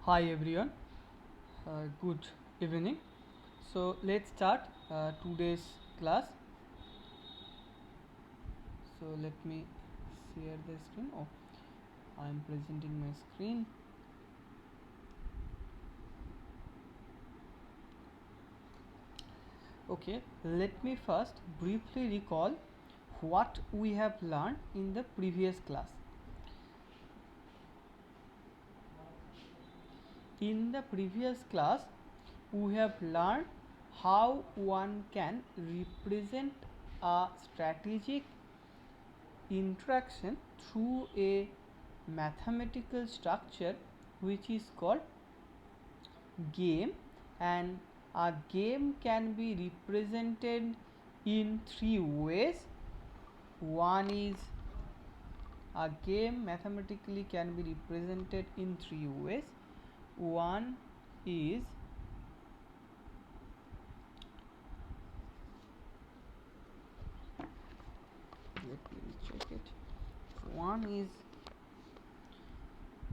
Hi everyone, good evening. So let's start today's class. So let me share the screen. Oh, I am presenting my screen. Okay, let me first briefly recall what we have learned in the previous class. In the previous class, we have learned how one can represent a strategic interaction through a mathematical structure which is called game, and a game can be represented in three ways. One is a game mathematically can be represented in three ways. One is let me check it. One is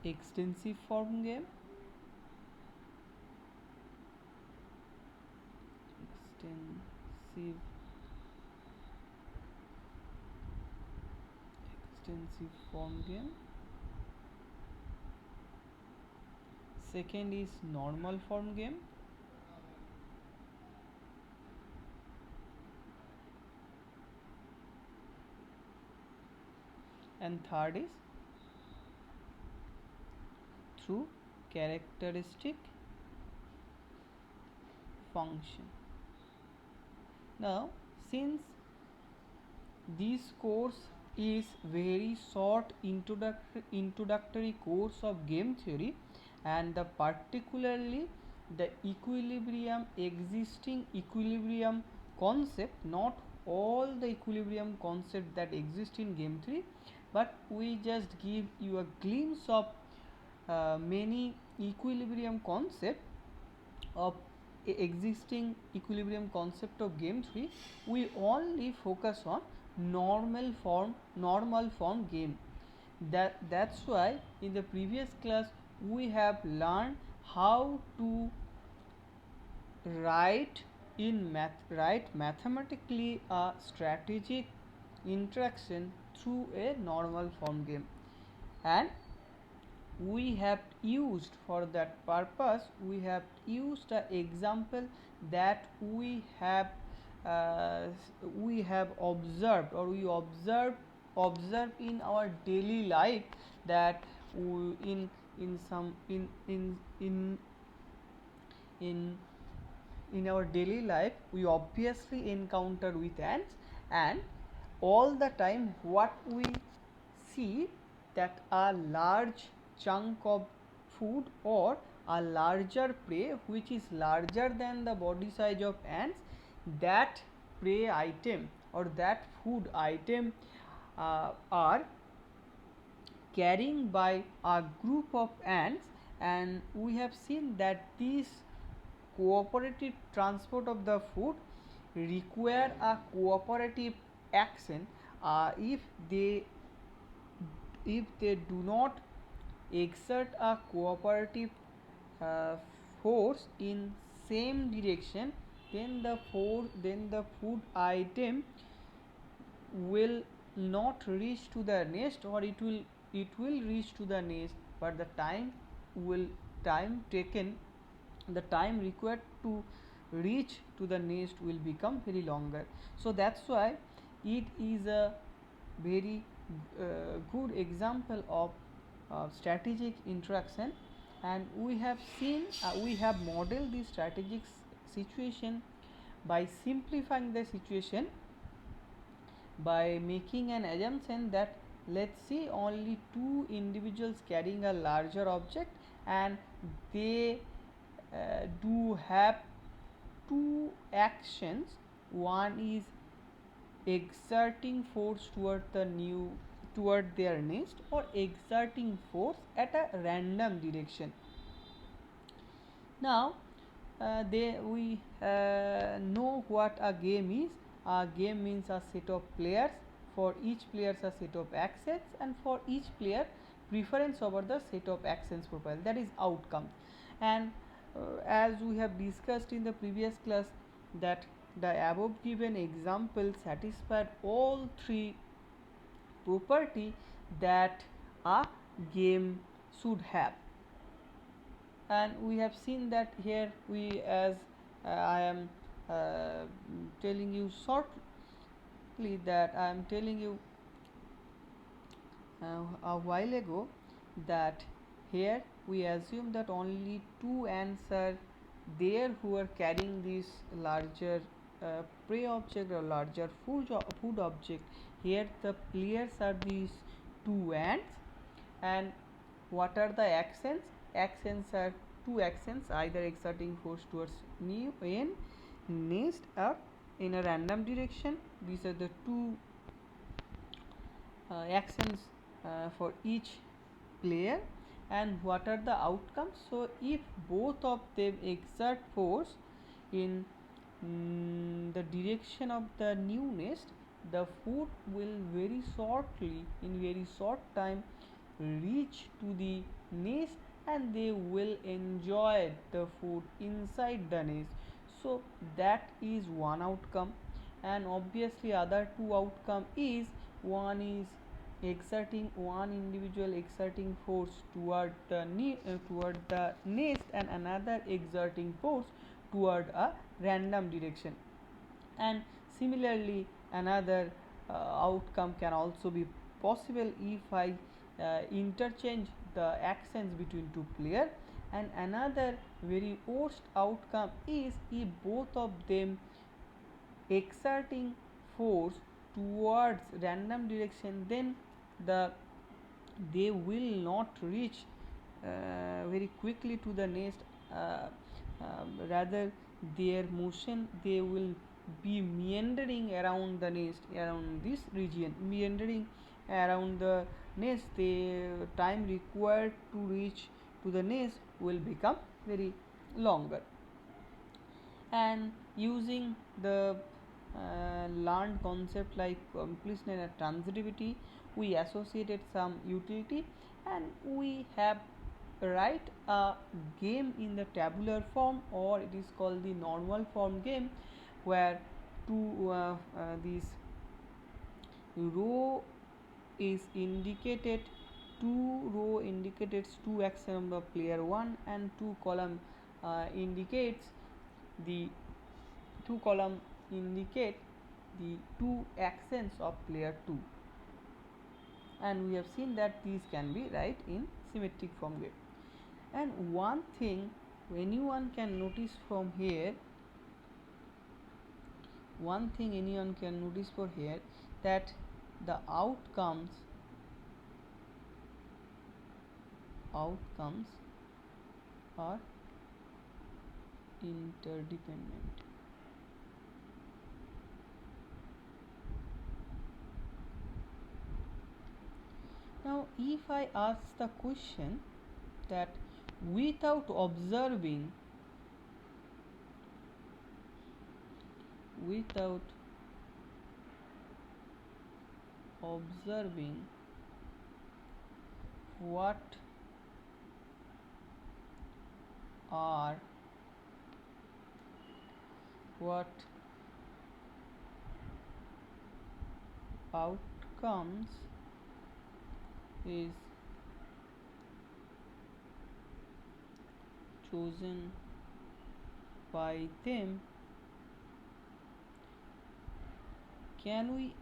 extensive form game, extensive extensive form game. Second is normal form game, and third is through characteristic function. Now, since this course is very short introductory course of game theory, and particularly the existing equilibrium concept, not all the equilibrium concept that exist in game theory, but we just give you a glimpse of many equilibrium concept of existing equilibrium concept of game theory. We only focus on normal form game. That's why in the previous class we have learned how to write mathematically a strategic interaction through a normal form game, and we have used for that purpose, we have used an example that uh, we have observed, or we observe in our daily life, that we, in some in in our daily life we obviously encounter with ants, and all the time what we see, that a large chunk of food or a larger prey which is larger than the body size of ants, that prey item or that food item are carrying by a group of ants, and we have seen that this cooperative transport of the food require a cooperative action. If they do not exert a cooperative uh, force in same direction, then the food item will not reach to the nest, or it will reach to the nest, but will time taken the time required to reach to the nest will become very longer. So that's why it is a very good example of strategic interaction, and we have modeled this strategic situation by simplifying the situation, by making an assumption that, let's see, only two individuals carrying a larger object, and they do have two actions. One is exerting force toward their nest, or exerting force at a random direction. Now we know what a game is. A game means a set of players, for each player a set of assets, and for each player preference over the set of actions profile, that is outcome. And as we have discussed in the previous class, that the above given example satisfied all three property that a game should have. And we have seen that here we, as I am uh, telling you shortly, that I am telling you a while ago, that here we assume that only two ants are there who are carrying this larger prey object or larger food object. Here the players are these two ants, and what are the actions? Actions are two actions, either exerting force towards new n nest or in a random direction. These are the two actions for each player. And what are the outcomes? So if both of them exert force in the direction of the new nest, the food will very shortly, in very short time, reach to the nest, and they will enjoy the food inside the nest. So that is one outcome. And obviously other two outcome is, one is exerting, one individual exerting force toward the nest, and another exerting force toward a random direction. And similarly another outcome can also be possible if I interchange the actions between two players. And another very worst outcome is if both of them exerting force towards random direction, then the they will not reach very quickly to the nest. Rather, their motion, they will be meandering around the nest, around this region, meandering around the nest. The time required to reach to the nest will become very longer. And using the learned concept like completion and transitivity, we associated some utility, and we have write a game in the tabular form, or it is called the normal form game, where these row is indicated, two row indicates two action of player 1, and two column indicates the two column indicate the two actions of player 2. And we have seen that these can be right in symmetric form game. And one thing anyone can notice from here, one thing anyone can notice for here, that the outcomes are interdependent. Now if I ask the question that without observing what are what outcomes is chosen by them, can we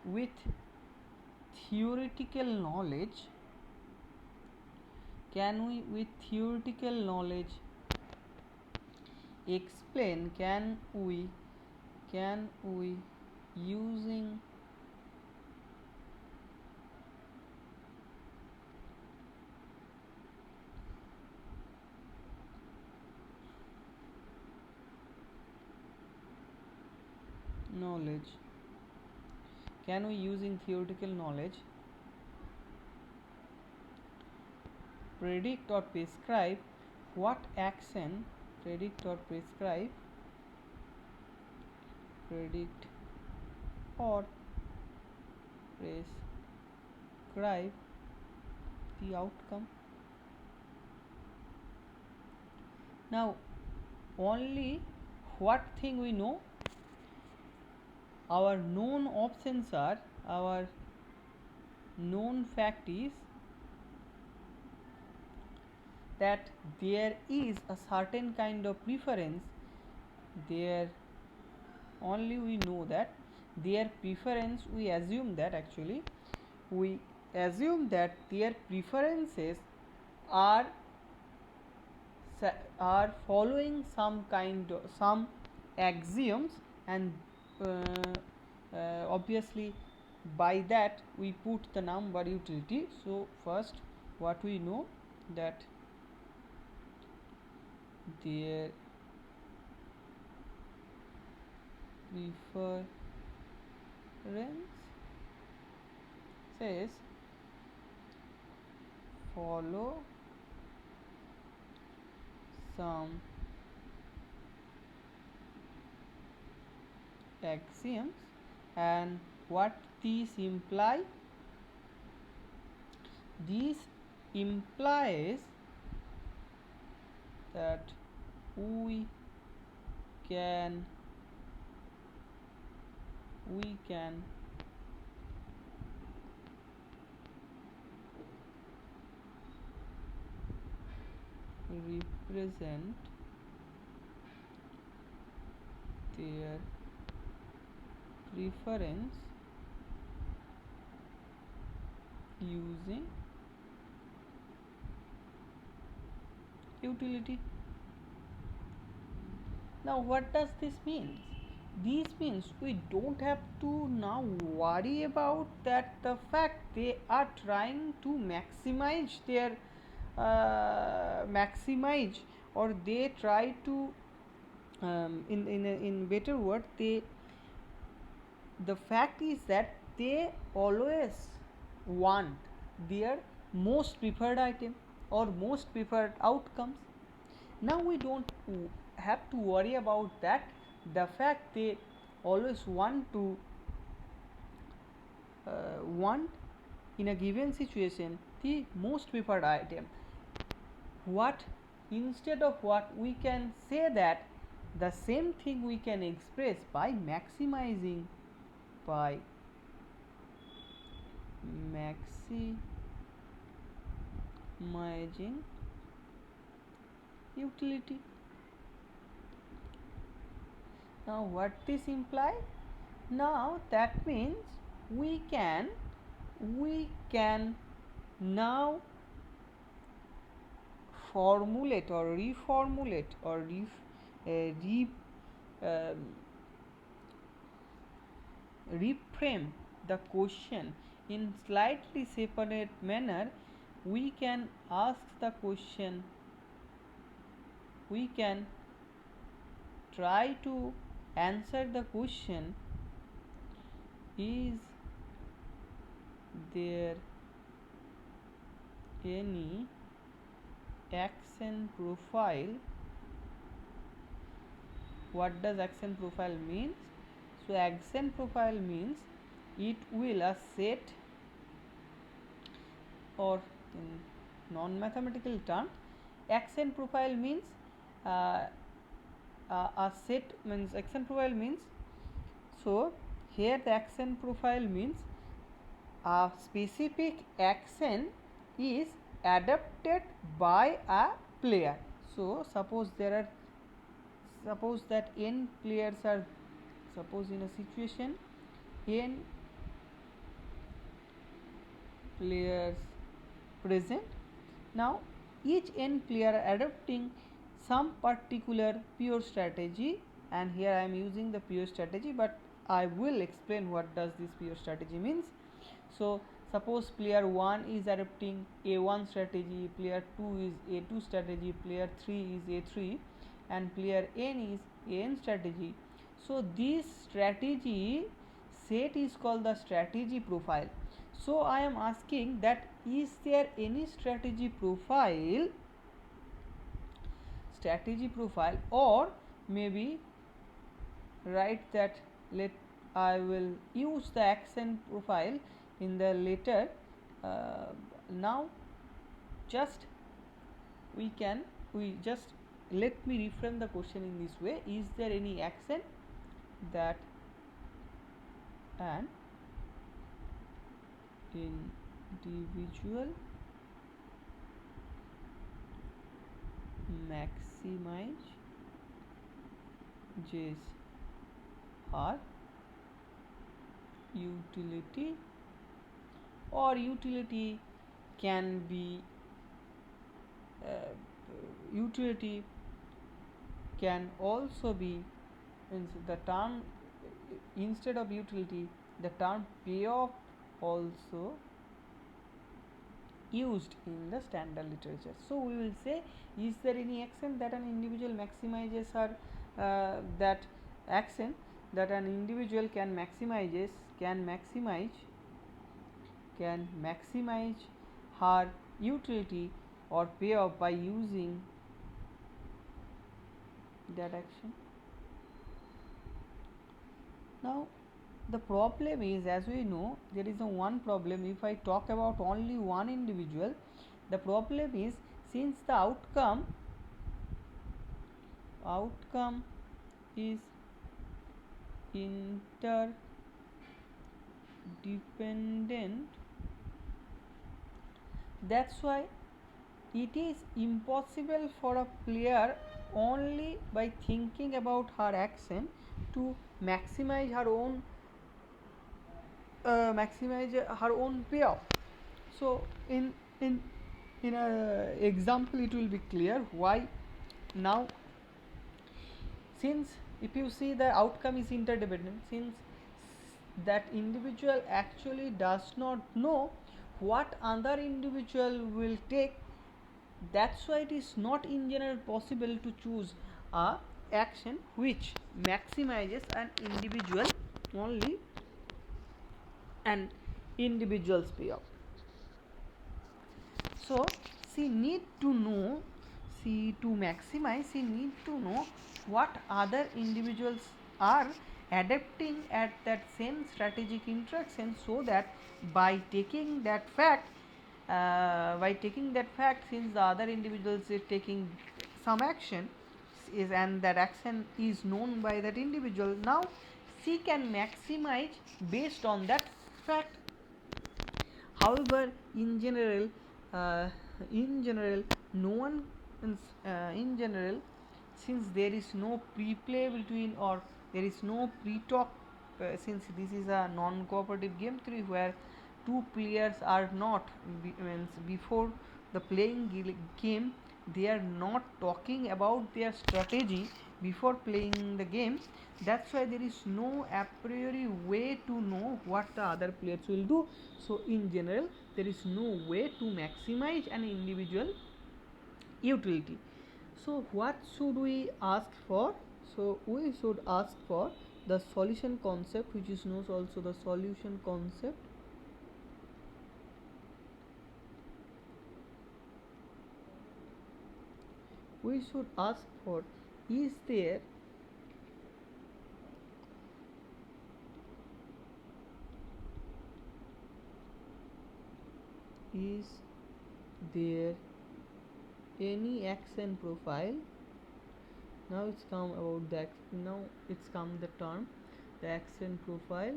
with theoretical knowledge explain, can we using knowledge, can we using theoretical knowledge predict or prescribe what action predict or prescribe predict or prescribe describe the outcome. Now only what thing we know, our known options are, our known fact is that there is a certain kind of preference there. Only we know that their preference, we assume that actually we assume that their preferences are are following some kind of some axioms, and obviously by that we put the number utility. So first what we know, that their preference says follow some axioms, and what these imply, this implies that we can represent their preference using utility. Now what does this mean? This means we don't have to now worry about that, the fact they are trying to maximize their maximize, or they try to in better word, they, the fact is that they always want their most preferred item or most preferred outcomes. Now we don't have to worry about that, the fact they always want to want in a given situation the most preferred item. What, instead of what, we can say that the same thing we can express by maximizing, by maximizing utility. Now what this imply? Now that means we can now formulate or reformulate or reframe the question in slightly separate manner. We can ask the question, we can try to answer the question, is there any action profile? What does action profile means? So action profile means it will a set, or in non-mathematical term, action profile means a set, means action profile means, so here the action profile means a specific action is adapted by a player. So suppose there are, suppose that n players are, suppose in a situation n players present. Now each n player adopting some particular pure strategy, and here I am using the pure strategy, but I will explain what does this pure strategy means. So suppose player 1 is adopting a1 strategy, player 2 is a2 strategy, player 3 is a3, and player n is an strategy. So this strategy set is called the strategy profile. So I am asking that is there any strategy profile, or maybe write that, let I will use the action profile in the later uh, now just we can we just let me reframe the question in this way: is there any action that an individual maximizes her utility, or utility can be utility can also be, means the term, instead of utility the term payoff also used in the standard literature. So we will say, is there any action that an individual maximizes her that action that an individual can maximize her utility or payoff by using that action. Now the problem is, as we know, there is a one problem. If I talk about only one individual, the problem is, since the outcome is interdependent, that's why it is impossible for a player only by thinking about her action to maximize her own payoff. So in a example it will be clear why. Now since if you see the outcome is interdependent, since that individual actually does not know what other individual will take, that's why it is not in general possible to choose a action which maximizes an individual's payoff. So she need to know, to maximize, she need to know what other individuals are adapting at that same strategic interaction, so that by taking that fact, since the other individuals is taking some action and that action is known by that individual, now she can maximize based on that fact. However, uh, no one, in general, since there is no pre-play between, or there is no pre-talk, since this is a non-cooperative game theory where two players are not, means before the playing game, they are not talking about their strategy before playing the game. That's why there is no a priori way to know what the other players will do. So in general there is no way to maximize an individual utility. So what should we ask for? So we should ask for the solution concept, which is known also the solution concept. We should ask for, is there any action profile? Now it's come about the now it's come the term the action profile.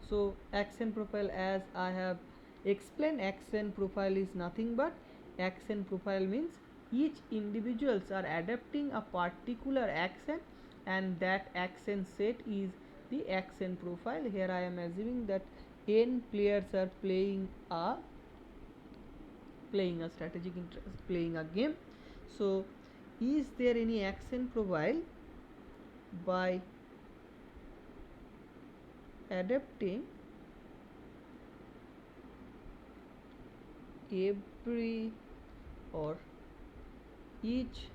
So action profile, as I have explained, action profile is nothing but, action profile means each individuals are adapting a particular action and that action set is the action profile. Here I am assuming that n players are playing a strategic interest, playing a game. So is there any action profile by adapting every or each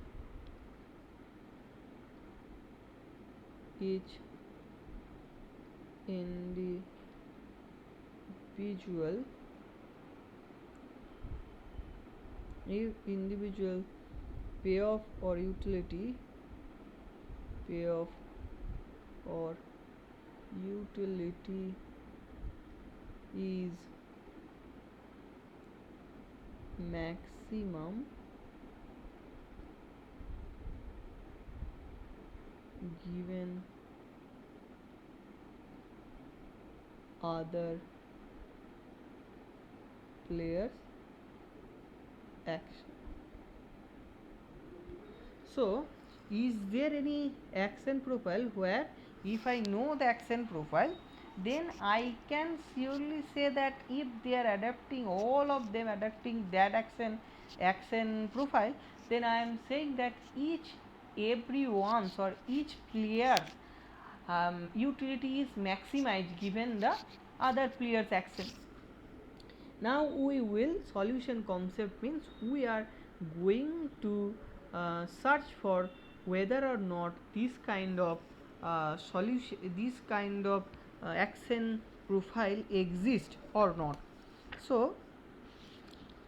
individual payoff or utility is maximum given other players action. So, is there any action profile where if I know the action profile, then I can surely say that if they are adapting, all of them adapting that action profile, then I am saying that everyone's or each player's utility is maximized given the other player's action. Now we will solution concept means we are going to search for whether or not this kind of solution, this kind of action profile exist or not. So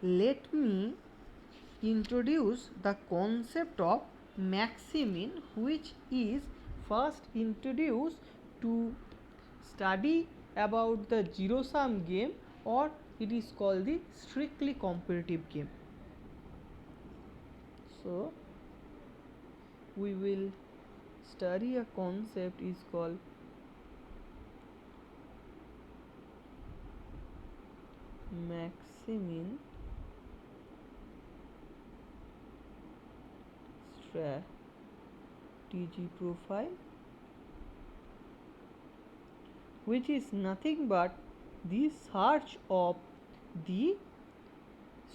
let me introduce the concept of maximin, which is first introduced to study about the zero sum game, or it is called the strictly competitive game. So we will study a concept is called maximin strategy profile, which is nothing but the search of the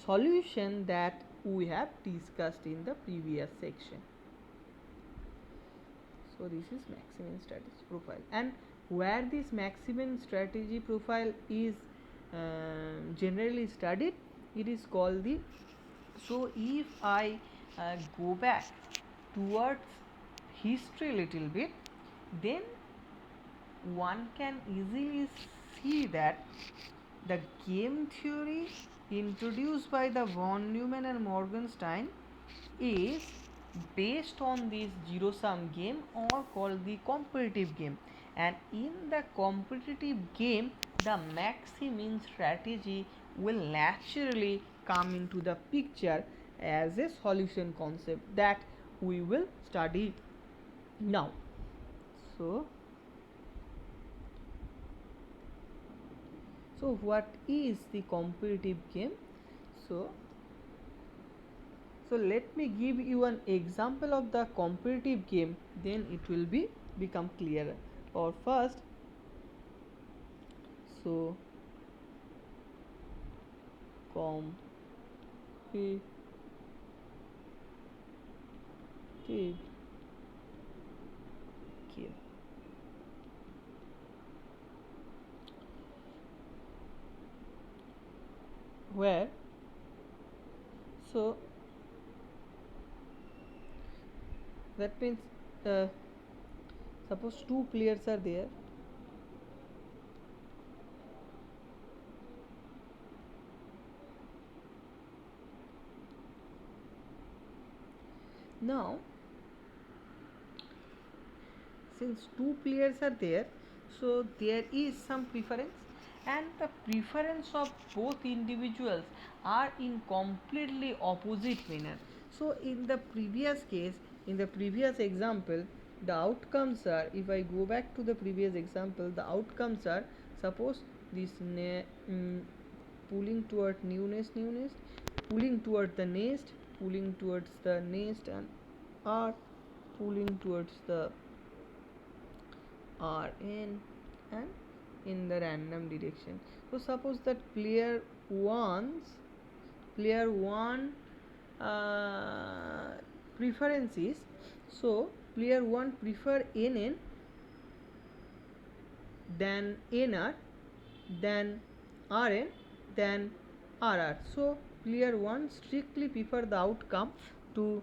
solution that we have discussed in the previous section. So this is maximin strategy profile, and where this maximin strategy profile is generally studied, it is called the, so if I go back towards history a little bit, then one can easily see that the game theory introduced by the von Neumann and Morgenstern is based on this zero sum game, or called the competitive game, and in the competitive game the maximin strategy will naturally come into the picture as a solution concept that we will study now. So what is the competitive game? So let me give you an example of the competitive game, then it will become clearer. Or first, so competitive game, where, so that means suppose two players are there. Now since two players are there, so there is some preference, and the preference of both individuals are in completely opposite manner. So in the previous case, in the previous example, the outcomes are, if I go back to the previous example, the outcomes are, suppose this pulling toward new nest, pulling toward the nest, pulling towards the nest, and are pulling towards the Rn, and in the random direction. So suppose that player 1 preference is, so player 1 prefer Nn than Nr than Rn than Rr. So player 1 strictly prefer the outcome to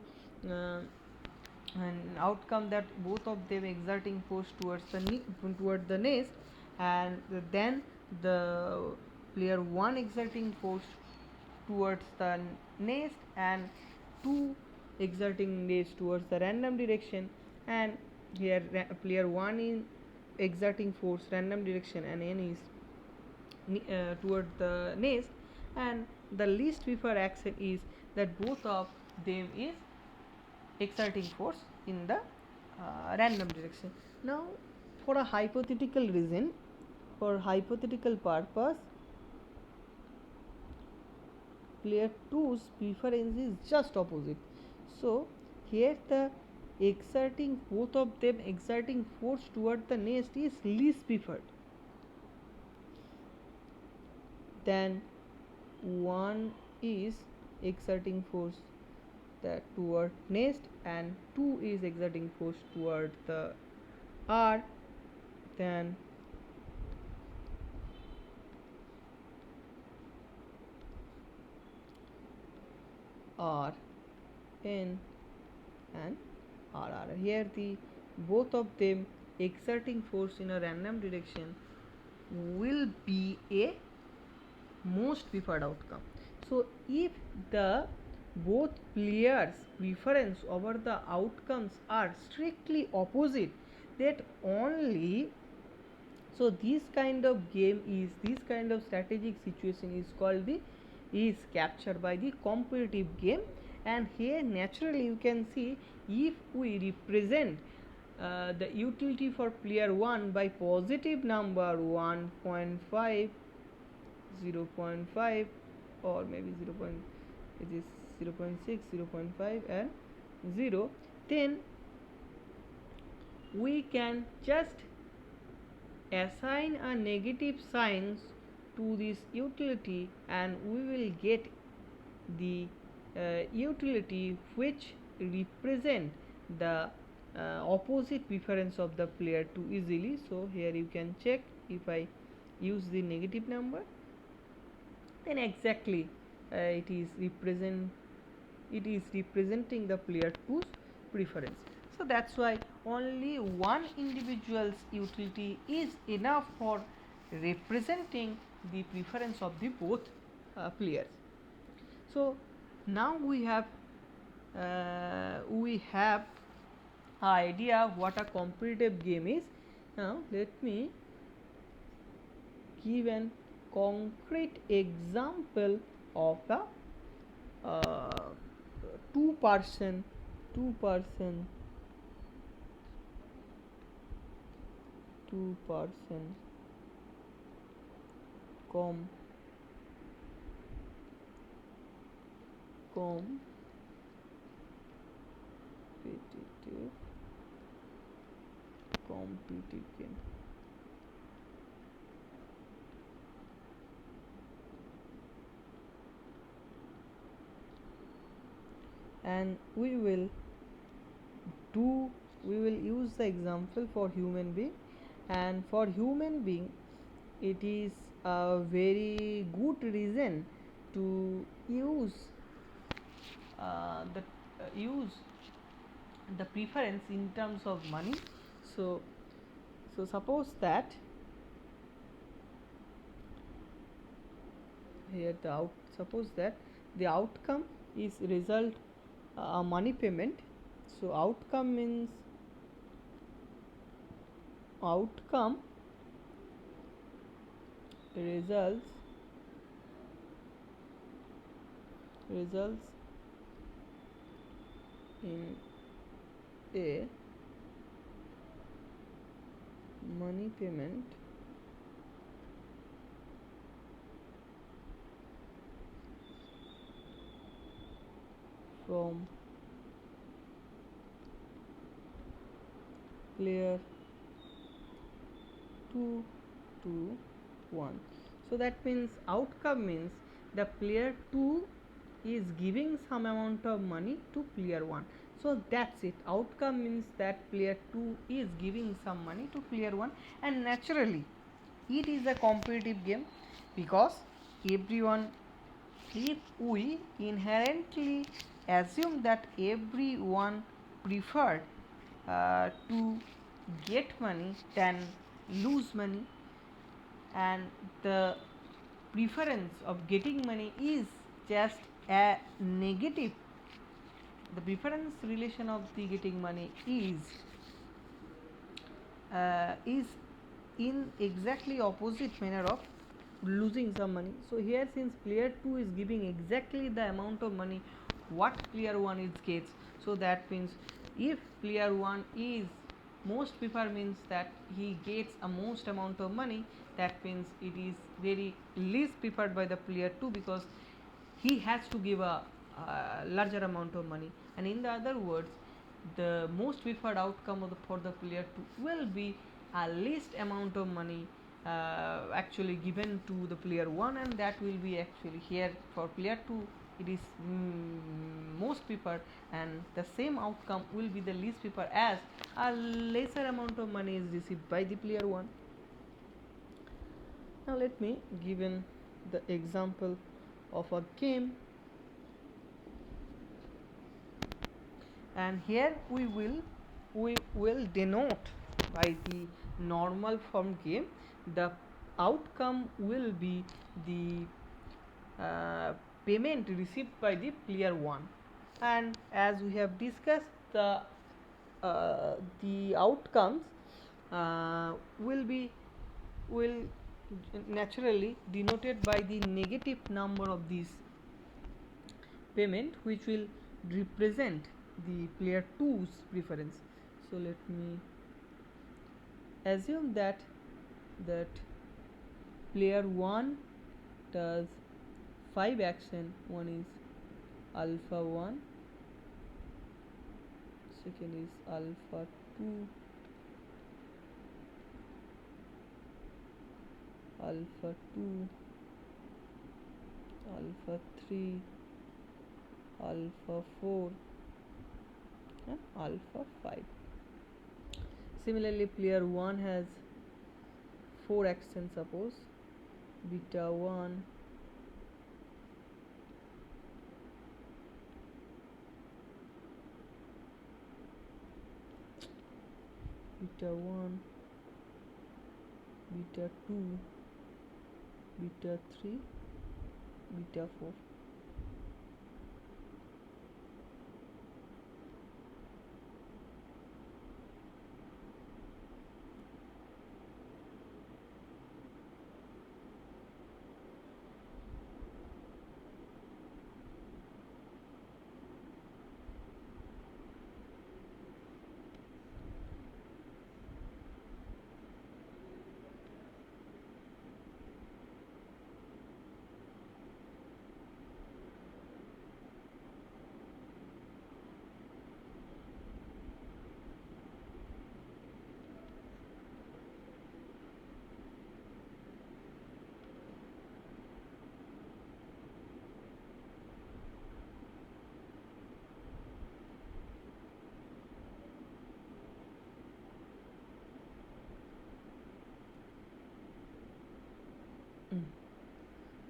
an outcome that both of them exerting force towards the nest, and then the player 1 exerting force towards the nest, and 2 exerting nest towards the random direction, and here player 1 is exerting force random direction and n is toward the nest, and the least preferred action is that both of them is exerting force in the random direction. Now, for a hypothetical reason, for hypothetical purpose, player 2's preference is just opposite. So here the exerting both of them exerting force toward the nest is least preferred. Then one is exerting force that toward nest and 2 is exerting force toward the R. Then R N and RR. Here the both of them exerting force in a random direction will be a most preferred outcome. So if the both players preference over the outcomes are strictly opposite, that only, so this kind of game is, this kind of strategic situation is called the, is captured by the competitive game. And here naturally you can see, if we represent the utility for player 1 by positive number 1.5, 0.5, or maybe 0. It is 0.6, 0.5 and 0, then we can just assign a negative signs to this utility and we will get the utility which represent the opposite preference of the player 2 easily. So here you can check, if I use the negative number, then exactly it is representing the player 2's preference. So that's why only one individual's utility is enough for representing the preference of the both players. So now we have idea what a competitive game is. Now let me give an concrete example of a two person competitive game. And we will use the example for human being, and for human being it is a very good reason to use the preference in terms of money. So suppose that here suppose that the outcome is result money payment. So outcome means outcome results in a money payment from player 2 to 1. So that means outcome means the player 2 is giving some amount of money to player 1. So that's it. Outcome means that player 2 is giving some money to player 1, and naturally it is a competitive game because everyone, if we inherently assume that everyone preferred to get money than lose money, and the preference of getting money is just a negative, the preference relation of the getting money is in exactly opposite manner of losing some money. So here, since player 2 is giving exactly the amount of money what player 1 is gets, so that means if player 1 is most prefer, means that he gets a most amount of money, that means it is very least preferred by the player 2, because he has to give a larger amount of money. And in the other words, the most preferred outcome of for the player 2 will be a least amount of money actually given to the player 1, and that will be actually here for player 2 it is most preferred, and the same outcome will be the least preferred as a lesser amount of money is received by the player 1. Now let me give in the example of a game, and here we will denote by the normal form game. The outcome will be the payment received by the player 1, and as we have discussed, the outcomes will naturally denoted by the negative number of these payment, which will represent the player 2's preference. So let me assume that player 1 does 5 action. One is alpha 1, second is alpha 2, alpha 2, alpha 3, alpha 4, and alpha 5. Similarly, player 1 has 4 actions, suppose beta 1, beta 1, beta 2, beta 3, beta 4.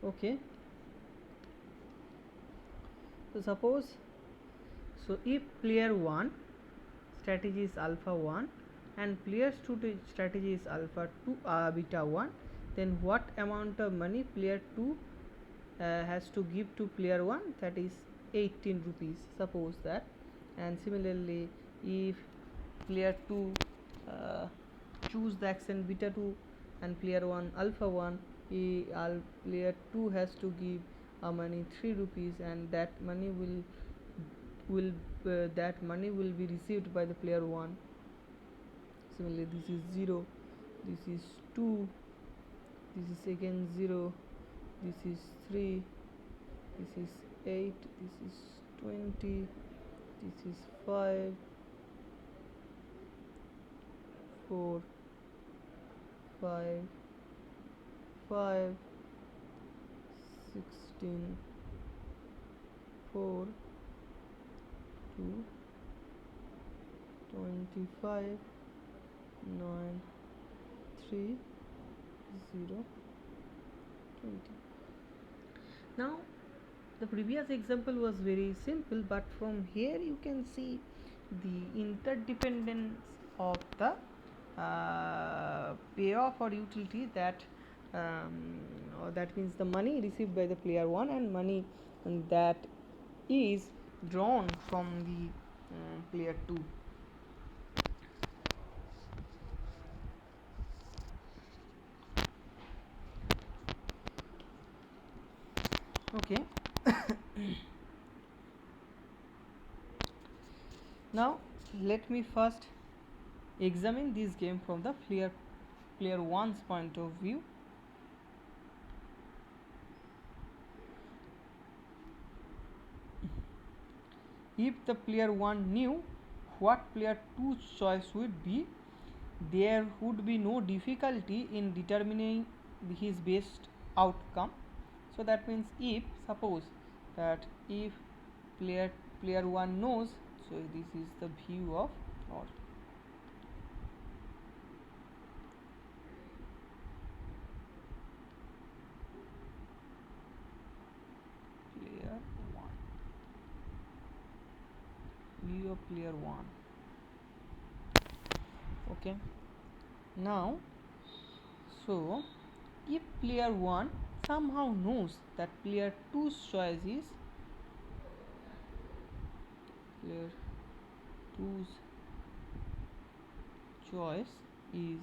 Okay, so suppose, so if player 1 strategy is alpha 1 and players 2 strategy is alpha 2 beta 1, then what amount of money player 2 has to give to player 1, that is 18 rupees, suppose that. And similarly, if player 2 uh, choose the action beta 2 and player 1 alpha 1, player 2 has to give money 3 rupees, and that money will be received by the player 1. Similarly, this is 0, this is 2, this is again 0, this is 3, this is 8, this is 20, this is 5, 4, 5, 5, 16, 4, 2, 25, 9, 3, 0, 20. Now the previous example was very simple, but from here you can see the interdependence of the payoff or utility, that or that means the money received by the player 1 and money that is drawn from the player 2. Okay. Now let me first examine this game from the player one's point of view. If the player 1 knew what player 2's choice would be, there would be no difficulty in determining his best outcome. So that means, if suppose that if player player 1 knows, so this is the view of, or player 1, view of player 1. Okay. Now, so if player 1 somehow knows that player 2's choice is, player 2's choice is,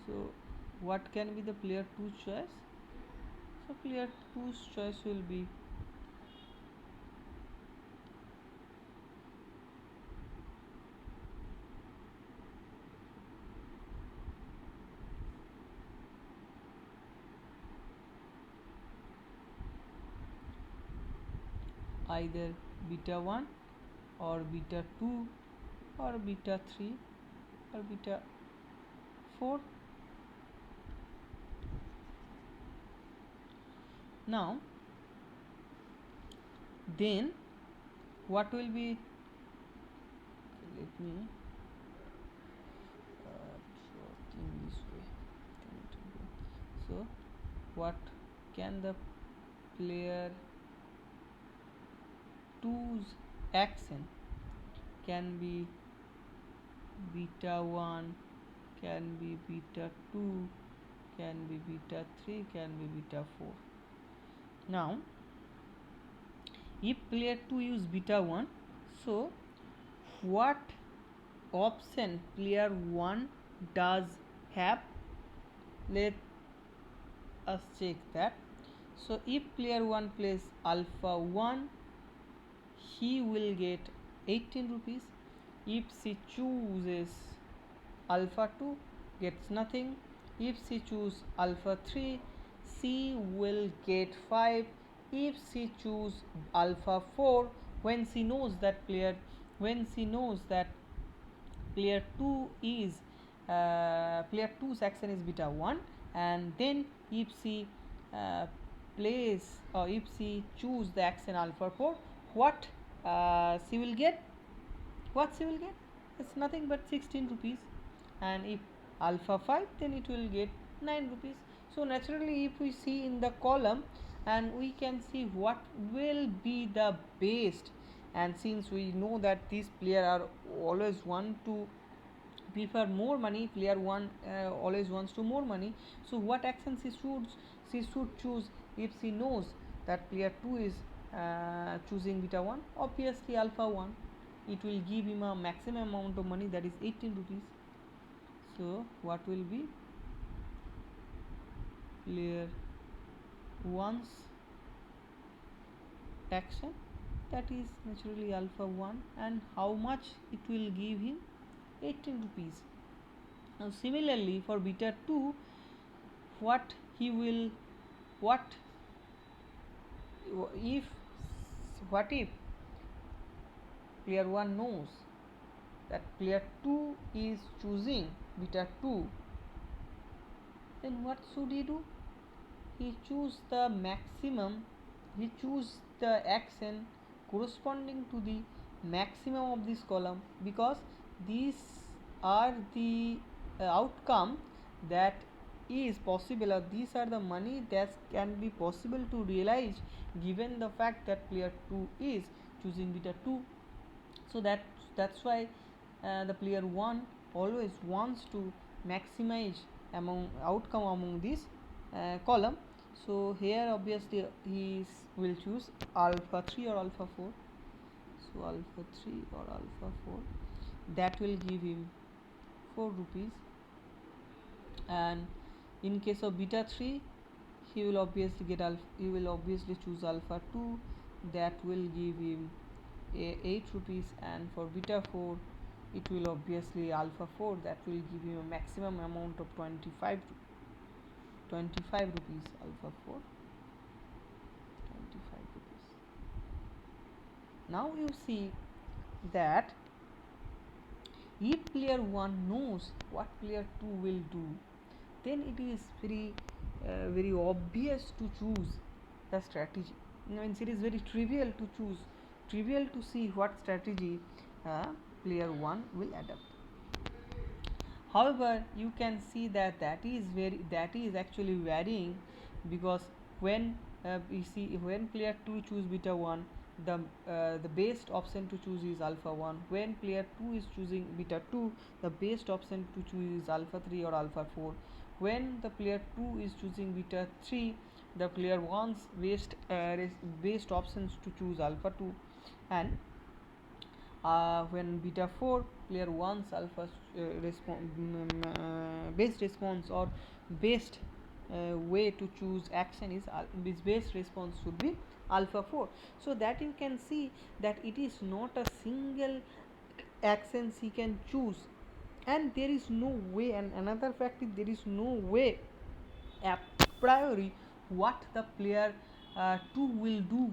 so what can be the player 2's choice? So player 2's choice will be either beta 1 or beta 2 or beta 3 or beta 4. Now then what will be, let me in this way. So what can the player 2's action can be, beta 1, can be beta 2, can be beta 3, can be beta 4. Now if player 2 use beta 1, so what option player 1 does have, let us check that. So if player 1 plays alpha 1, he will get 18 rupees. If she chooses alpha 2, gets nothing. If she chooses alpha 3, she will get 5. If she chooses alpha 4, when she knows that player 2 is player 2's action is beta 1, and then if she plays, or if she choose the action alpha 4, what she will get, it's nothing but 16 rupees. And if alpha 5, then it will get 9 rupees. So naturally, if we see in the column, and we can see what will be the best, and since we know that these player are always want to prefer more money, player 1 always wants to more money, so what action she should choose if she knows that player 2 is choosing beta 1? Obviously alpha 1. It will give him a maximum amount of money, that is 18 rupees. So what will be player 1's action? That is naturally alpha 1, and how much it will give him? 18 rupees. Now similarly for beta 2, what he will, what if, what if player 1 knows that player 2 is choosing beta 2, then what should he do? He choose the maximum, he choose the action corresponding to the maximum of this column, because these are the outcome that is possible, or these are the money that can be possible to realize given the fact that player 2 is choosing beta 2. So that's why the player 1 always wants to maximize among outcome among this column. So here obviously he will choose alpha 3 or alpha 4. So alpha 3 or alpha 4, that will give him 4 rupees. And in case of beta 3, he will obviously get alpha, he will obviously choose alpha 2, that will give him 8 rupees, and for beta 4 it will obviously alpha 4, that will give him a maximum amount of 25 rupees. Alpha 4, 25 rupees. Now you see that if player 1 knows what player 2 will do, then it is very obvious to choose the strategy. Means it is very trivial to choose, trivial to see what strategy uh, player 1 will adopt. However, you can see that that is actually varying, because when we see when player 2 choose beta 1, the best option to choose is alpha 1. When player 2 is choosing beta 2, the best option to choose is alpha 3 or alpha 4. When the player 2 is choosing beta 3, the player 1's best options to choose alpha 2. And when beta 4, player 1's alpha best response or best way to choose action is his best response should be alpha 4. So that you can see that it is not a single actions he can choose, and there is no way, and another fact is there is no way a priori what the player 2 will do.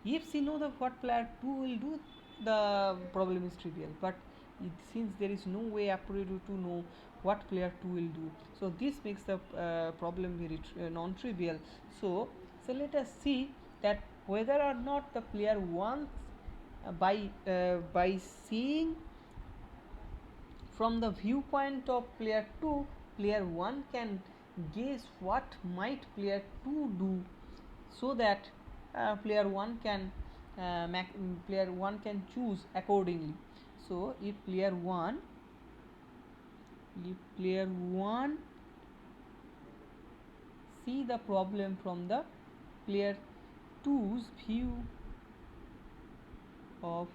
If she know that what player 2 will do, the problem is trivial, but since there is no way a priori to know what player 2 will do, so this makes the problem very non-trivial. So let us see that whether or not the player 1 by seeing from the viewpoint of player 2, player 1 can guess what might player 2 do, so that player 1 can choose accordingly. So if player 1 see the problem from the player 2's view of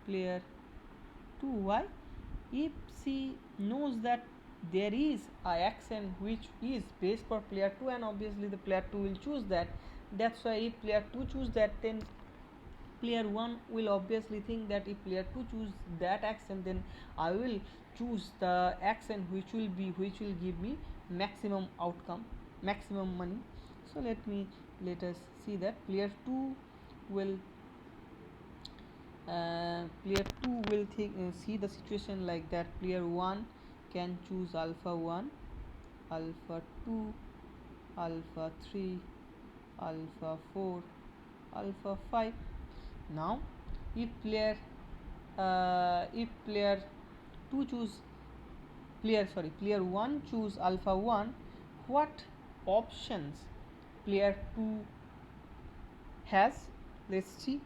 player 2, why? If she knows that there is a action which is best for player 2, and obviously the player 2 will choose that, that's why if player 2 choose that, then player 1 will obviously think that if player 2 choose that action, then I will choose the action which will give me maximum outcome, maximum money. So let us see that player 2 will see the situation like that. Player 1 can choose alpha 1, alpha 2, alpha 3, alpha 4, alpha 5. Now if player 2 choose player 1 choose alpha 1, what options player 2 has? Let's see.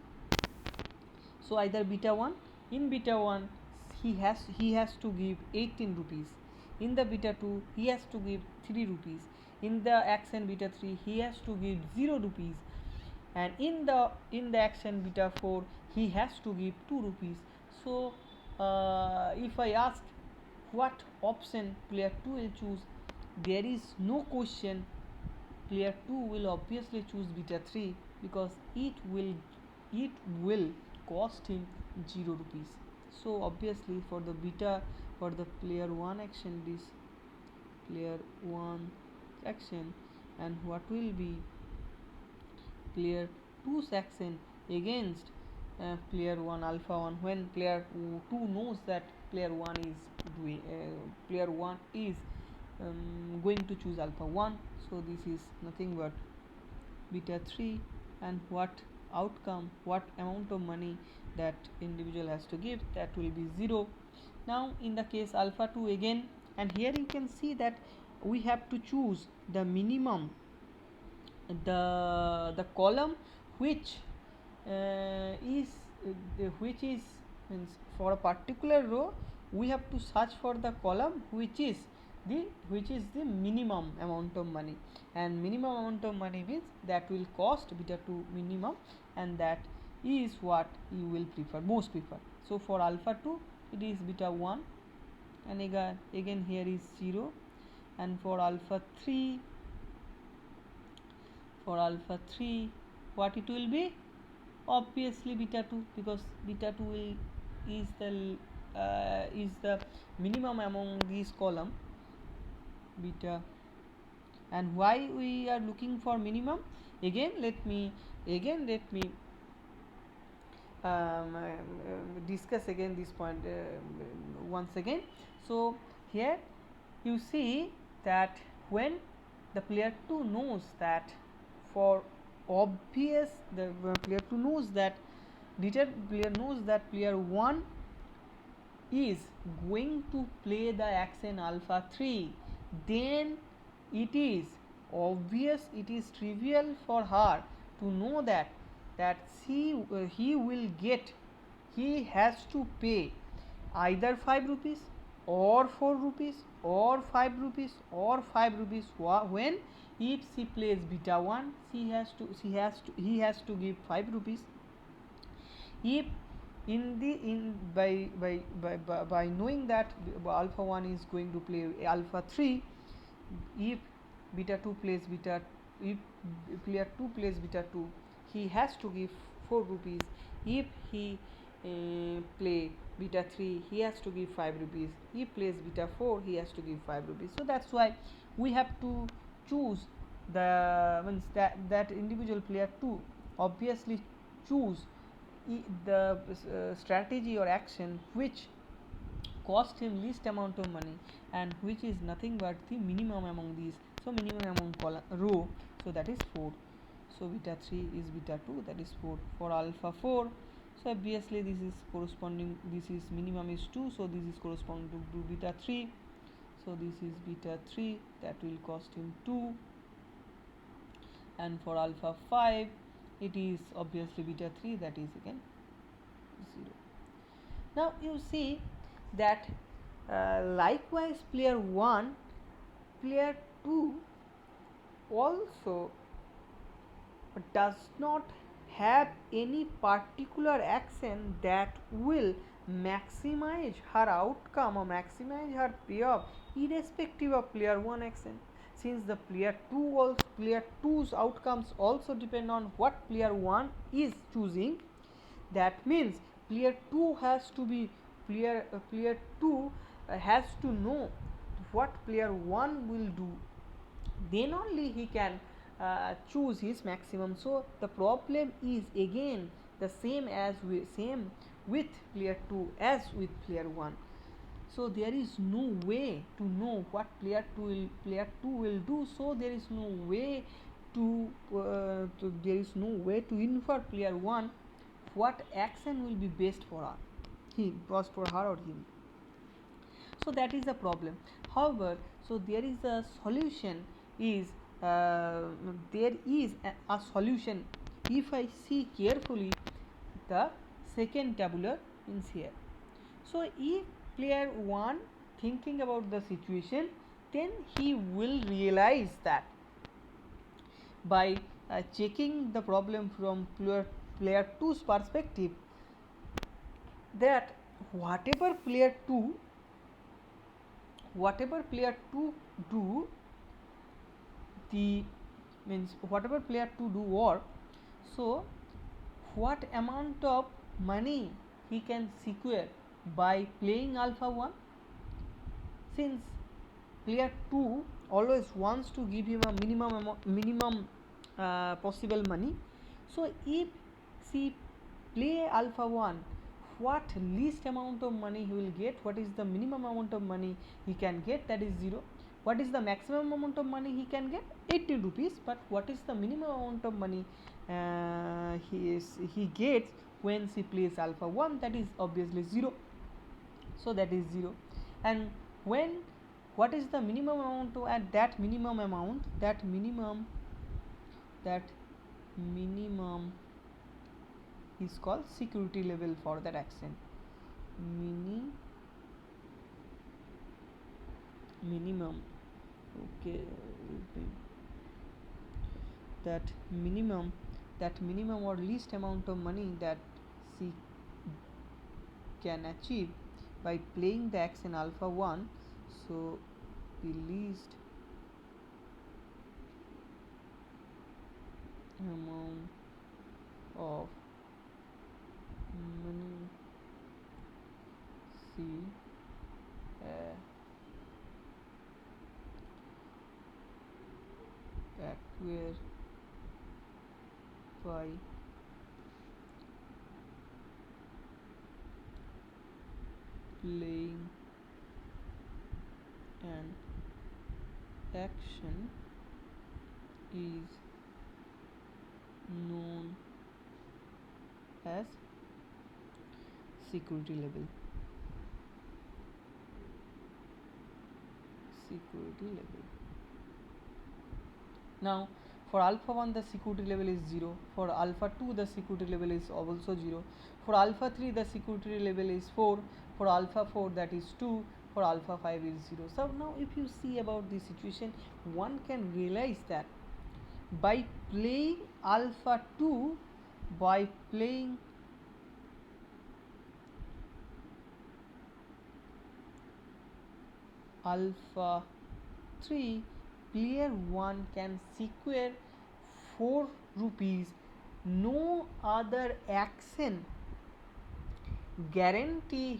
So either beta 1, in beta 1 he has to give 18 rupees, in the beta 2 he has to give 3 rupees, in the action beta 3 he has to give 0 rupees, and in the action beta 4 he has to give 2 rupees. So if I ask what option player 2 will choose, there is no question, player 2 will obviously choose beta 3, because it will cost him 0 rupees. So obviously for the player 1 action, this player 1 action, and what will be player 2's action against player 1 alpha 1, when player 2 knows that player 1 is going to choose alpha 1. So this is nothing but beta 3, and what outcome, what amount of money that individual has to give, that will be 0. Now in the case alpha 2 again, and here you can see that we have to choose the minimum, the column which is means for a particular row we have to search for the column which is the minimum amount of money, and minimum amount of money means that will cost beta 2 minimum, and that is what you will most prefer. So for alpha 2 it is beta 1, and again here is 0, and for alpha 3, what it will be? Obviously beta 2, because beta 2 is the minimum among these column beta. And why we are looking for minimum? Again let me discuss again this point once again. So here you see that when the player 2 knows that, for obvious, the player 2 knows that, player knows that player 1 is going to play the action alpha 3, then it is obvious, it is trivial for her to know that he will get, he has to pay either 5 rupees or 4 rupees or 5 rupees or 5 rupees. When if she plays beta 1, he has to give 5 rupees. If by knowing that alpha 1 is going to play alpha 3, if beta 2 plays beta, if player 2 plays beta 2, he has to give 4 rupees. If he play beta 3, he has to give 5 rupees. If plays beta 4, he has to give 5 rupees. So that's why we have to choose the means that individual player 2 obviously choose the strategy or action which cost him least amount of money, and which is nothing but the minimum among these. So minimum among row, so that is 4. So beta 3 is beta 2, that is 4. For alpha 4, so obviously this is corresponding, this is minimum is 2, so this is corresponding to beta 3. So this is beta 3, that will cost him 2. And for alpha 5, it is obviously beta 3, that is again 0. Now you see that likewise player 1, player 2 also does not have any particular action that will maximize her outcome or maximize her payoff irrespective of player 1 action. Since the player 2's outcomes also depend on what player 1 is choosing, that means player 2 has to be player 2 has to know what player 1 will do, then only he can choose his maximum. So the problem is again the same with player 2 as with player 1. So there is no way to know what player 2 will do. So there is no way to infer player 1 what action will be best for her or him. So that is the problem. However, so there is a solution is a solution if I see carefully the second tabular means here. So if player 1 thinking about the situation, then he will realize that by checking the problem from player 2's perspective, that whatever player 2 do, the means whatever player 2 do work, so what amount of money he can secure by playing alpha 1, since player 2 always wants to give him a minimum possible money. So if she play alpha 1, what least amount of money he will get, what is the minimum amount of money he can get, that is 0. What is the maximum amount of money he can get, 80 rupees, but what is the minimum amount of money he gets when she plays alpha 1, that is obviously 0. So that is 0. And when what is the minimum amount to add, that minimum is called security level for that action. Minimum, okay, that minimum or least amount of money that she can achieve by playing the action alpha 1. So the least amount of money she acquired by playing an action is known as security level. Security level. Now, for alpha 1 the security level is 0, for alpha 2 the security level is also 0, for alpha 3 the security level is 4, for alpha 4 that is 2, for alpha 5 is 0. So now if you see about this situation, one can realize that by playing alpha 2, by playing alpha 3, player 1 can secure 4 rupees. No other action guarantee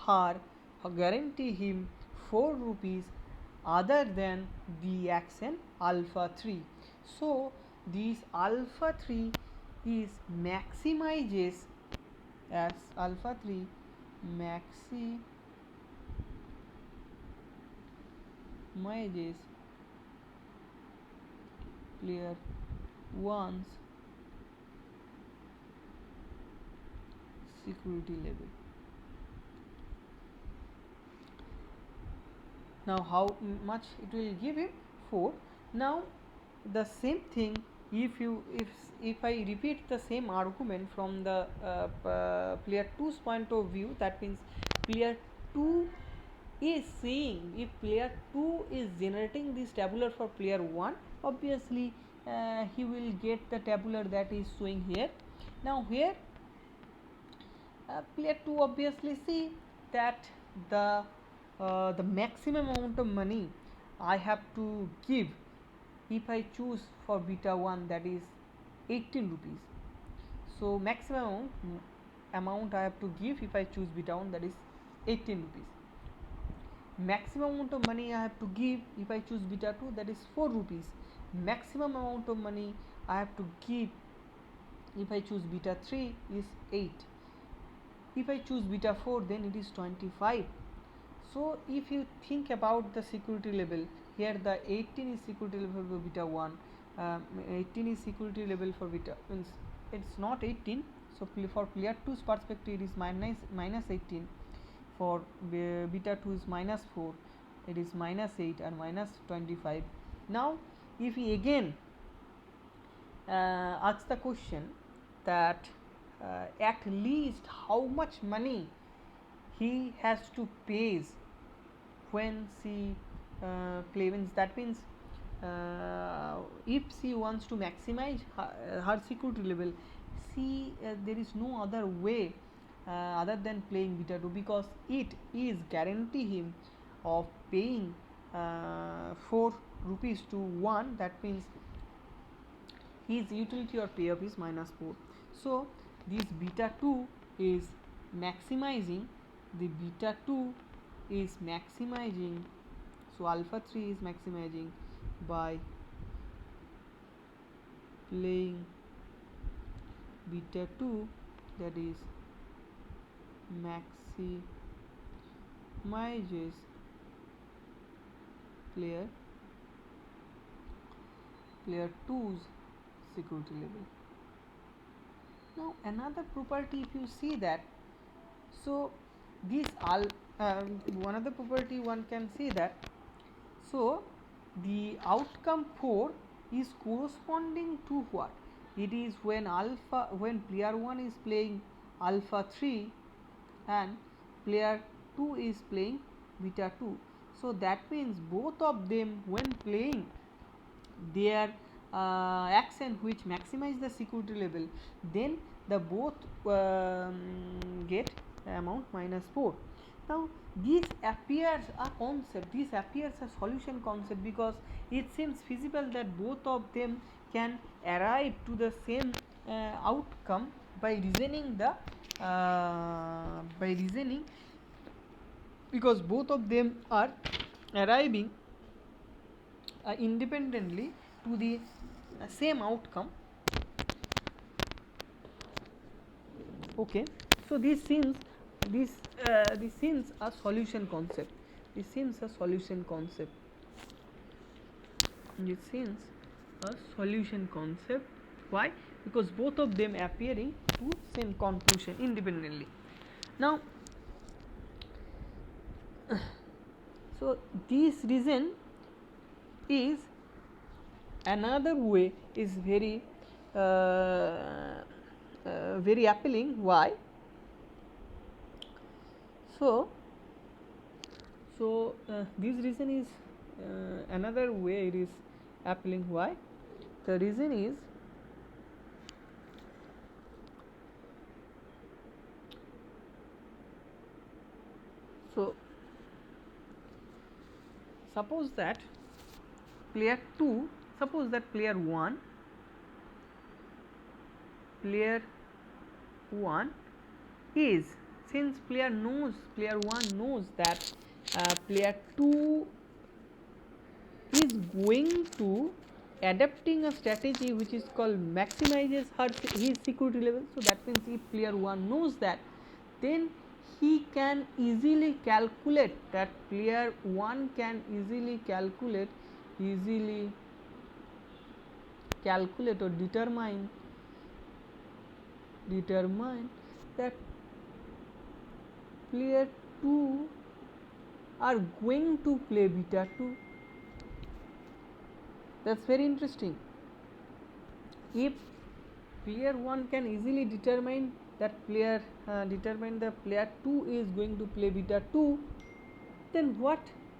her or guarantee him 4 rupees other than the action alpha 3. So this alpha 3 is maximizes as alpha 3 maximizes player 1's security level. Now how much it will give him? 4. Now the same thing, if I repeat the same argument from the player 2's point of view, that means player 2 is saying, if player 2 is generating this tabular for player 1, obviously he will get the tabular that is showing here. Now here player 2 obviously see that the maximum amount of money I have to give if I choose for beta 1, that is 18 rupees. So maximum amount I have to give if I choose beta 1, that is 18 rupees. Maximum amount of money I have to give if I choose beta 2, that is 4 rupees. Maximum amount of money I have to give if I choose beta 3 is 8. If I choose beta 4, then it is 25. So if you think about the security level, here the 18 is security level for beta 1, 18 is security level for beta, means it's not 18. So for player 2's perspective it is minus 18, for beta 2 is minus 4, it is minus 8 and minus 25. Now if we again ask the question that at least how much money he has to pay when she means, that means if she wants to maximize her security level, there is no other way other than playing beta 2, because it is guarantee him of paying 4 rupees to 1, that means his utility or payoff is minus 4. So this beta 2 is maximizing, the beta 2 is maximizing, so alpha 3 is maximizing by playing beta 2, that is maximizes player 2's security level. Now another property, if you see that, so this one other property one can see that, so the outcome 4 is corresponding to what? It is when player 1 is playing alpha 3 and player 2 is playing beta 2. So that means both of them when playing their action which maximize the security level, then the both get amount minus 4. Now this appears a concept, this appears a solution concept, because it seems feasible that both of them can arrive to the same outcome by reasoning because both of them are arriving independently to the same outcome. Okay, so this seems a solution concept. This seems a solution concept. This seems a solution concept. Why? Because both of them appearing to same conclusion independently. Now, so this reason is another way is very appealing. Why? So this reason is another way it is appealing. Why? The reason is so suppose that player 2, suppose that player 1 is, since player 1 knows that player 2 is going to adapting a strategy which is called maximizes his security level. So that means if player 1 knows that, then he can easily calculate that player 1 can easily calculate or determine that player 2 are going to play beta 2. That's very interesting. If player 1 can easily determine that player the player 2 is going to play beta 2, then what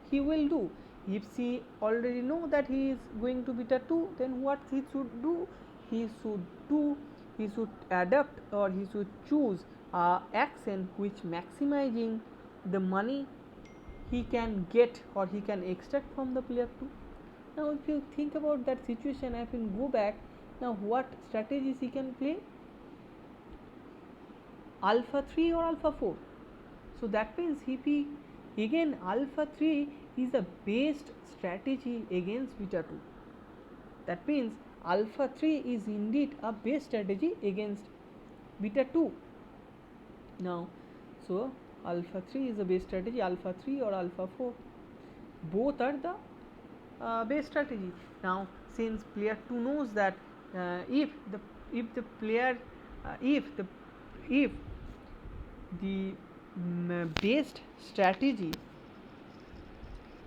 he will do? If he already know that he is going to beta 2, then what he should do? He should adapt or he should choose a action which maximizing the money he can get or he can extract from the player 2. Now if you think about that situation, I can go back. Now what strategies he can play? Alpha 3 or alpha 4. So that means if he again alpha 3 is a best strategy against beta 2. That means alpha 3 is indeed a best strategy against beta 2. Now, so alpha 3 is a best strategy, alpha 3 or alpha 4. Both are the best strategy. Now, since player 2 knows that if the player if the best strategy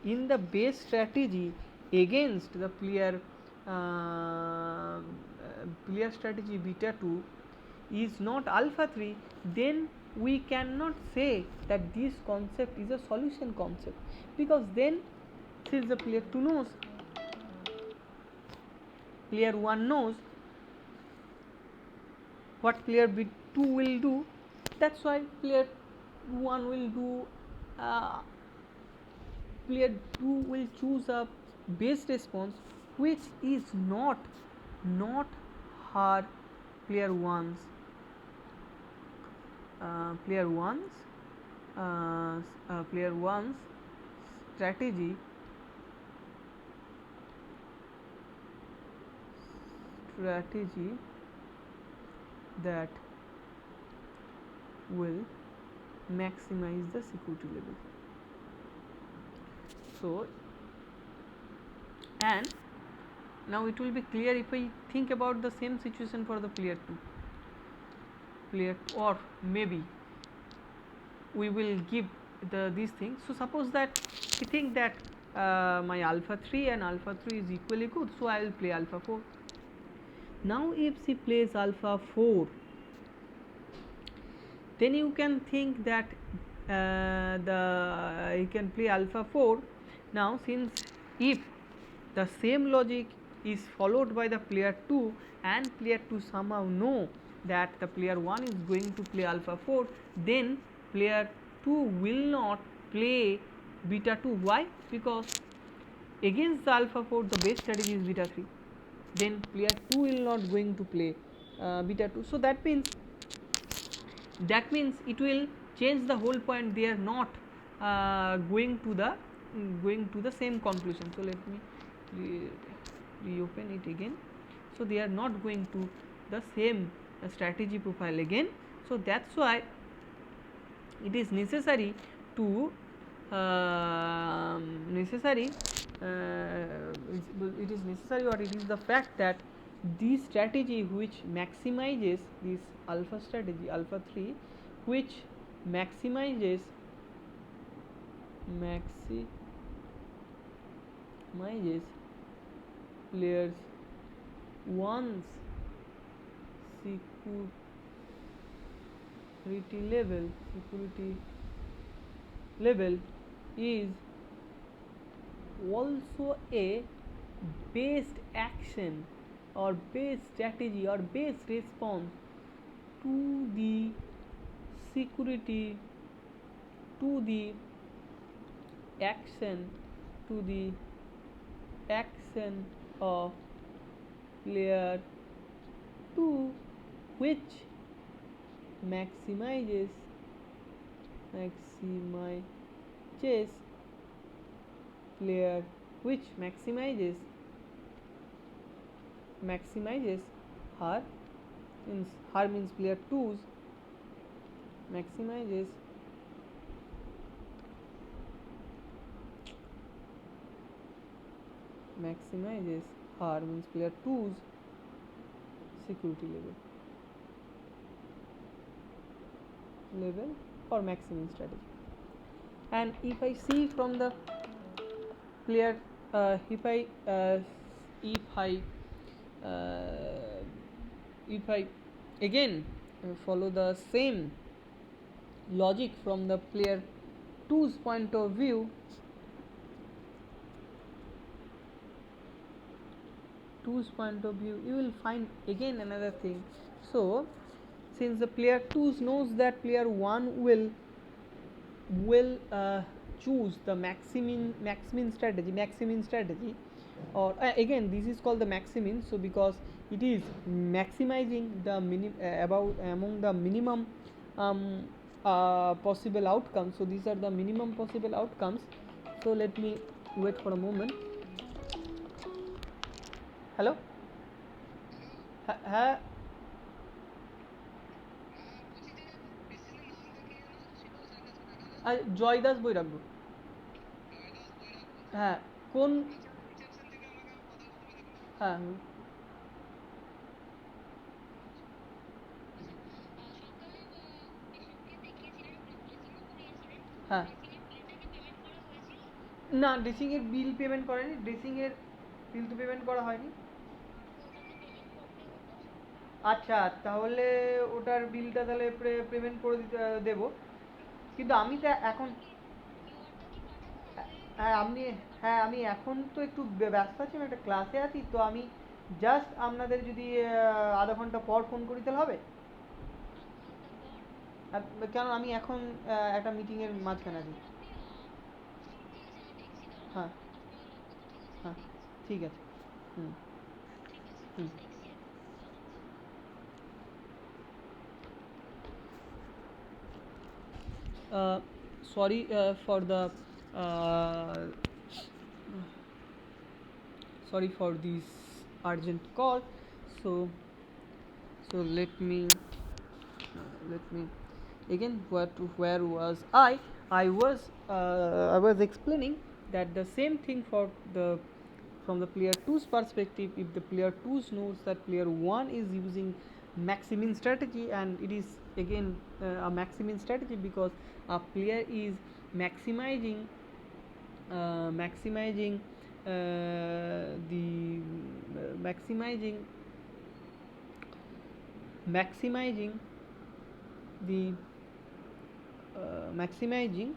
in the base strategy against the player strategy beta 2 is not alpha 3, then we cannot say that this concept is a solution concept, because then since the player 2 knows, player 1 knows what player bit 2 will do, that's why player 1 will do player 2 will choose a base response which is not her player 1's strategy that will maximize the security level. So, and now it will be clear if I think about the same situation for the player 2, or maybe we will give these things. So suppose that we think that my alpha 3 and alpha 3 is equally good, so I will play alpha 4. Now if she plays alpha 4, then you can think that you can play alpha 4. Now since if the same logic is followed by the player 2 and player 2 somehow know that the player 1 is going to play alpha 4, then player 2 will not play beta 2. Why? Because against the alpha 4 the best strategy is beta 3. then player 2 will not going to play beta 2. So that means it will change the whole point. They are not going to the same conclusion. So let me reopen it again. So they are not going to the same strategy profile again. So that's why it is necessary to necessary it is necessary, or it is the fact that this strategy which maximizes this alpha strategy alpha 3, which maximizes players one's security level is also a based action or based strategy or based response to the security to the action of player 2, which maximizes player which maximizes her means player 2's maximizes her means player 2's security level or maximum strategy. And if I see from the player if I again follow the same logic from the player 2's point of view, you will find again another thing. So since the player 2 knows that player 1 will choose the maximin strategy, or again this is called the maximin. So because it is maximizing the among the minimum possible outcomes, so these are the minimum possible outcomes. So let me wait for a moment. Hello, জয় দাস বৈরাগ্য। হ্যাঁ কোন হ্যাঁ হ্যাঁ না ড্রেসিংয়ের bill payment করেনি, ড্রেসিংয়ের বিল তো payment করা হয়নি। আচ্ছা তাহলে ওটার বিলটা তাহলে পেমেন্ট করে দিতে দেবো, কিন্তু আমি তো এখন আমি এখন তো একটু ব্যস্ত আছি, আমি একটা ক্লাসে আছি, তো আমি জাস্ট আপনাদের যদি আধা ঘন্টা পর ফোন করি তাহলে হবে? কেন আমি এখন একটা মিটিংয়ের মাঝখানে আছি। হ্যাঁ হ্যাঁ ঠিক আছে। হুম হুম sorry for the uh, sorry for this urgent call. So let me again, where was I was explaining that the same thing for the from the player 2's perspective. If the player 2 knows that player 1 is using maximin strategy, and it is again a maximin strategy because a player is maximizing the maximizing the maximizing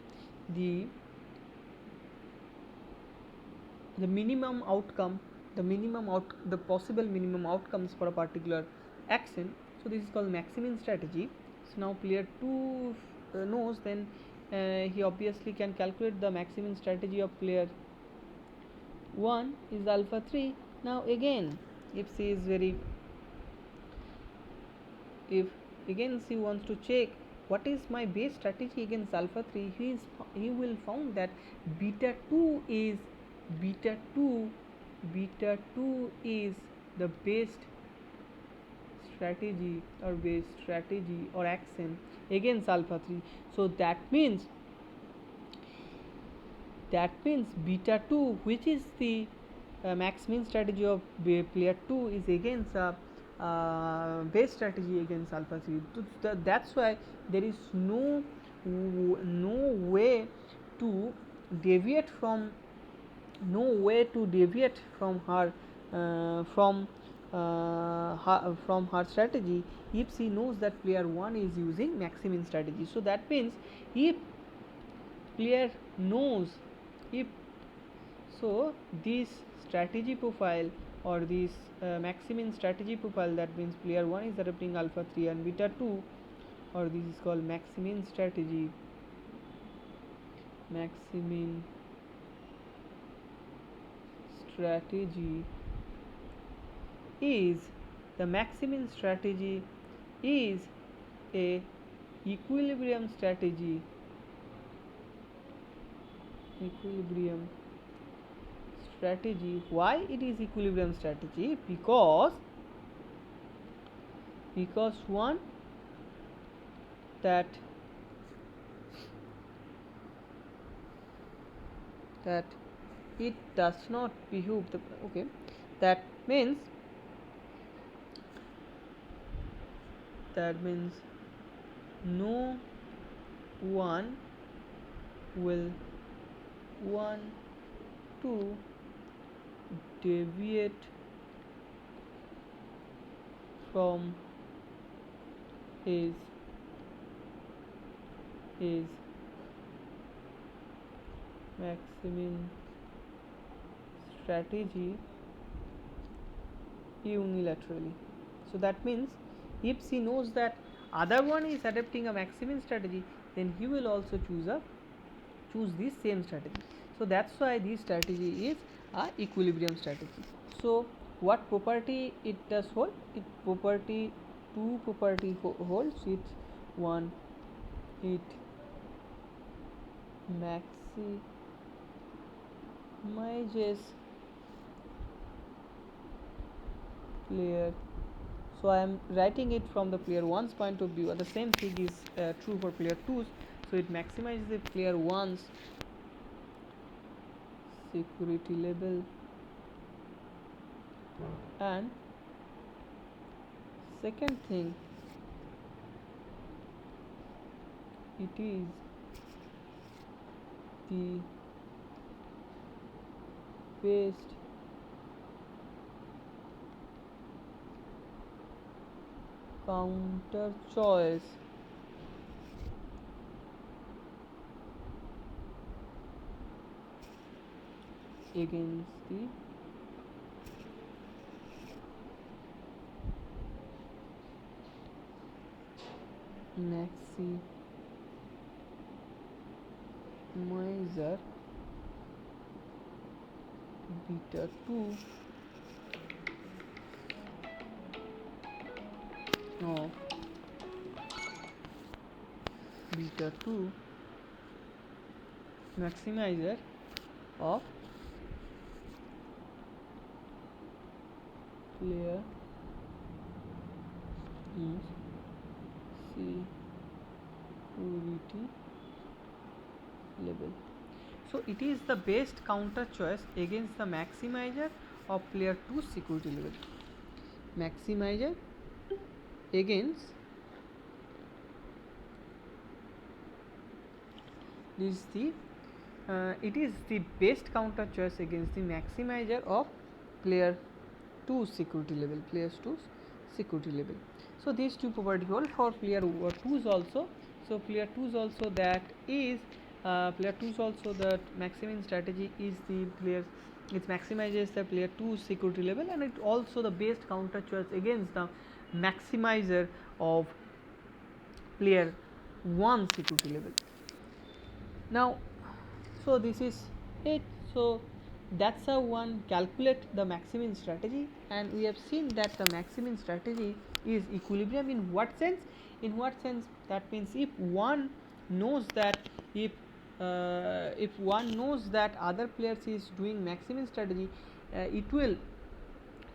the minimum outcome, the possible minimum outcomes for a particular action. So this is called maximin strategy. So now player 2 knows, then he obviously can calculate the maximin strategy of player 1 is alpha 3. Now again if C is very, if again C wants to check what is my base strategy against alpha 3, he will found that beta 2 is beta 2 beta 2 is the best strategy or base strategy or action against alpha 3. So that means beta 2, which is the maximin strategy of player 2, is against base strategy against alpha 3. That's why there is no way to deviate from her from her strategy if she knows that player 1 is using maximin strategy. So that means if player knows, if so this strategy profile or this maximin strategy profile, that means player 1 is adopting alpha 3 and beta 2, or this is called maximin strategy. Maximin strategy is the maximin strategy is a equilibrium strategy. Why it is equilibrium strategy? Because one, that it does not behove the, okay, that means no one will want to deviate from his maximin strategy unilaterally. So that means if she knows that other one is adopting a maximin strategy, then he will also choose this same strategy. So that's why this strategy is a equilibrium strategy. So what property it does hold? It property, two property holds it. One, it maximizes player. So I am writing it from the player 1's point of view, and the same thing is true for player 2's. So it maximizes the player 1's security level, and second thing, it is the best counter choice against the maximizer beta 2 of beta 2 maximizer of player is security level. So it is the best counter choice against the maximizer of player 2 security level. Maximizer against this is the it is the best counter choice against the maximizer of player 2 security level, players 2 security level. So these two property hold for player 2's also. So player 2's also, that is player 2's also, that maximin strategy is the player, it maximizes the player 2 security level, and it also the best counter choice against the maximizer of player 1 security level. Now, so this is it. So that's how one calculate the maximin strategy, and we have seen that the maximin strategy is equilibrium. In what sense? In what sense? That means if one knows that if one knows that other players is doing maximin strategy, it will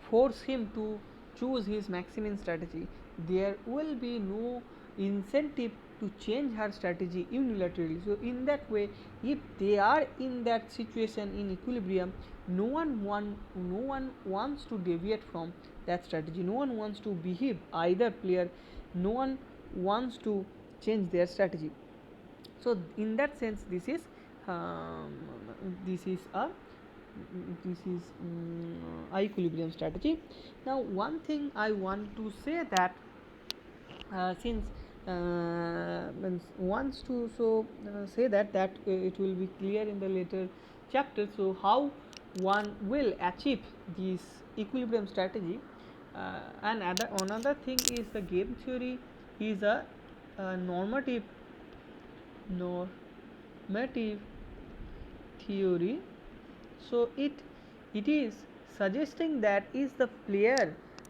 force him to choose his maximin strategy. There will be no incentive to change her strategy unilaterally. So in that way, if they are in that situation in equilibrium, no one wants to deviate from that strategy. No one wants to behave, either player, no one wants to change their strategy. So in that sense, um, this is a this is equilibrium strategy. Now one thing I want to say that since wants to say that it will be clear in the later chapter. So how one will achieve this equilibrium strategy, and another thing is the game theory is a normative theory. So it is suggesting that is the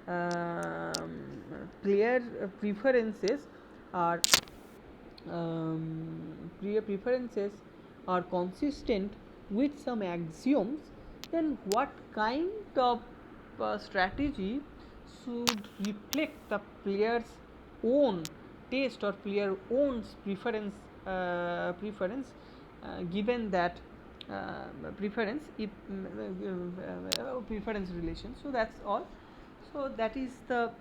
um, player preferences are player preferences are consistent with some axioms, then what kind of strategy should reflect the player's own taste or player owns preference, given that preference if preference relation. So that's all. So that is the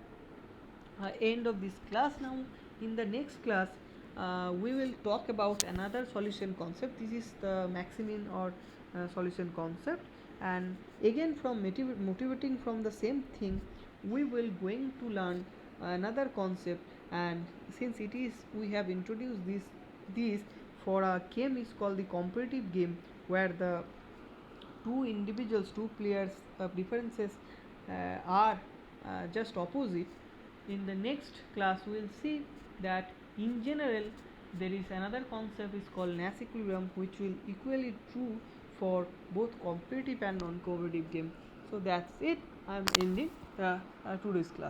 end of this class. Now in the next class we will talk about another solution concept. This is the maximin or solution concept, and again from motivating from the same thing, we will going to learn another concept. And since it is we have introduced this for a game is called the competitive game, where the two players preferences are just opposite. In the next class we will see that in general there is another concept is called Nash equilibrium, which will equally true for both competitive and non-competitive game. So that's it. I am ending today's class.